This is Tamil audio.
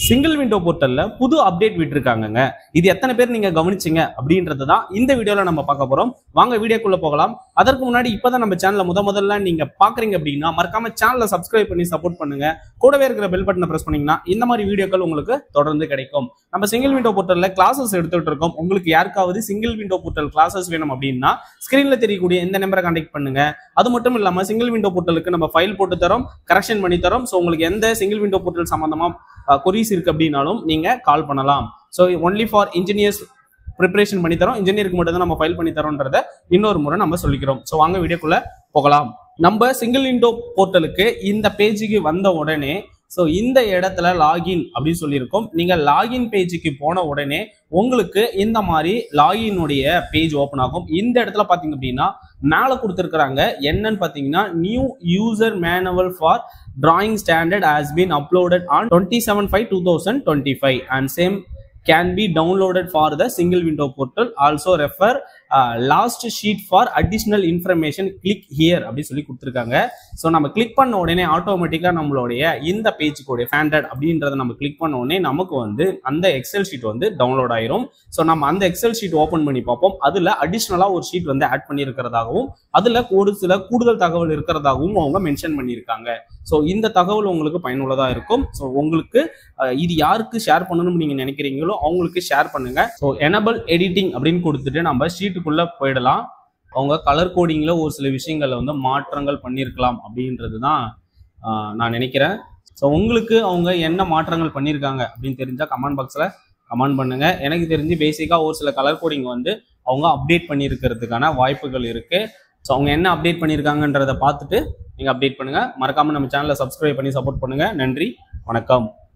சிங்கிள் விண்டோ போர்ட்டல்ல புது அப்டேட் விட்டுருக்காங்கங்க. இது எத்தனை பேர் நீங்க கவனிச்சீங்க அப்படின்றது தான் இந்த வீடியோல நம்ம பார்க்க போறோம். வாங்க வீடியோக்குள்ள போகலாம். அதற்கு முன்னாடி இப்பதான் நம்ம சேனலை முதல்ல நீங்க பாக்குறீங்க அப்படின்னா மறக்காம சேனலை சப்ஸ்கிரைப் பண்ணி சப்போர்ட் பண்ணுங்க. கூடவே இருக்கிற பெல் பட்டனை பிரஸ் பண்ணீங்கன்னா இந்த மாதிரி வீடியோக்கள் உங்களுக்கு தொடர்ந்து கிடைக்கும். நம்ம சிங்கிள் விண்டோ போர்ட்டல்ல கிளாஸஸ் எடுத்துட்டு இருக்கோம். உங்களுக்கு யாருக்காவது சிங்கிள் விண்டோ போர்ட்டல் கிளாஸஸ் வேணும் அப்படின்னா ஸ்கிரீன்ல தெரியக்கூடிய இந்த நம்பரை கான்டாக்ட் பண்ணுங்க. அது மட்டும் இல்லாம சிங்கிள் விண்டோ போர்ட்டலுக்கு நம்ம ஃபைல் போட்டு தரோம், கரெக்ஷன் பண்ணி தரோம். ஸோ உங்களுக்கு எந்த சிங்கிள் விண்டோ போர்ட்டல் சம்பந்தமா கொரிஸ் இருக்கு அப்படின்னாலும் நீங்க கால் பண்ணலாம். So only for engineers preparation பண்ணி தரோம். இன்ஜினியருக்கு மட்டும் தான் நம்ம ஃபைல் பண்ணி தரோன்றத இன்னொரு முறை நம்ம சொல்லிக்கிறோம். ஸோ வாங்க வீடியோக்குள்ள போகலாம். நம்ம சிங்கிள் விண்டோ போர்ட்டலுக்கு இந்த பேஜுக்கு வந்த உடனே ஸோ இந்த இடத்துல லாகின் அப்படின்னு சொல்லியிருக்கோம். நீங்க லாகின் பேஜுக்கு போன உடனே உங்களுக்கு இந்த மாதிரி லாகினுடைய பேஜ் ஓப்பன் ஆகும். இந்த இடத்துல பாத்தீங்க அப்படின்னா மேல கொடுத்துருக்காங்க என்னன்னு பாத்தீங்கன்னா new user manual for drawing standard has been uploaded on 27/5/2025 and same can be downloaded for the single window portal. Also refer last sheet for additional information, click here அப்படி சொல்லி கொடுத்துருக்காங்க. ஸோ நம்ம கிளிக் பண்ண உடனே ஆட்டோமேட்டிக்கா நம்மளுடைய இந்த பேஜுக்குடைய ஸ்டாண்டர்ட் அப்படின்றத நம்ம கிளிக் பண்ண உடனே நமக்கு வந்து அந்த எக்ஸல் ஷீட் வந்து டவுன்லோட் ஆயிரும். ஸோ நம்ம அந்த எக்ஸல் ஷீட் ஓப்பன் பண்ணி பார்ப்போம். அதுல அடிஷ்னலா ஒரு ஷீட் வந்து ஆட் பண்ணி இருக்கிறதாகவும் அதுல ஒரு சில கூடுதல் தகவல் இருக்கிறதாகவும் அவங்க மென்ஷன் பண்ணியிருக்காங்க. ஸோ இந்த தகவல் உங்களுக்கு பயனுள்ளதா இருக்கும். ஸோ உங்களுக்கு இது யாருக்கு ஷேர் பண்ணணும்னு நீங்க நினைக்கிறீங்களோ அவங்களுக்கு ஷேர் பண்ணுங்க. ஸோ எனபிள் எடிட்டிங் அப்படின்னு கொடுத்துட்டு நம்ம ஷீட்டுக்குள்ள போயிடலாம். அவங்க கலர் கோடிங்ல ஒரு சில விஷயங்கள்ல வந்து மாற்றங்கள் பண்ணியிருக்கலாம் அப்படின்றது தான் நான் நினைக்கிறேன். ஸோ உங்களுக்கு அவங்க என்ன மாற்றங்கள் பண்ணியிருக்காங்க அப்படின்னு தெரிஞ்சா கமெண்ட் பாக்ஸ்ல கமெண்ட் பண்ணுங்க. எனக்கு தெரிஞ்சு பேசிக்கா ஒரு சில கலர் கோடிங் வந்து அவங்க அப்டேட் பண்ணியிருக்கிறதுக்கான வாய்ப்புகள் இருக்கு. ஸோ அவங்க என்ன அப்டேட் பண்ணியிருக்காங்கன்றதை பார்த்துட்டு நீங்க அப்டேட் பண்ணுங்க. மறக்காம நம்ம சேனலை சப்ஸ்கிரைப் பண்ணி சப்போர்ட் பண்ணுங்க. நன்றி, வணக்கம்.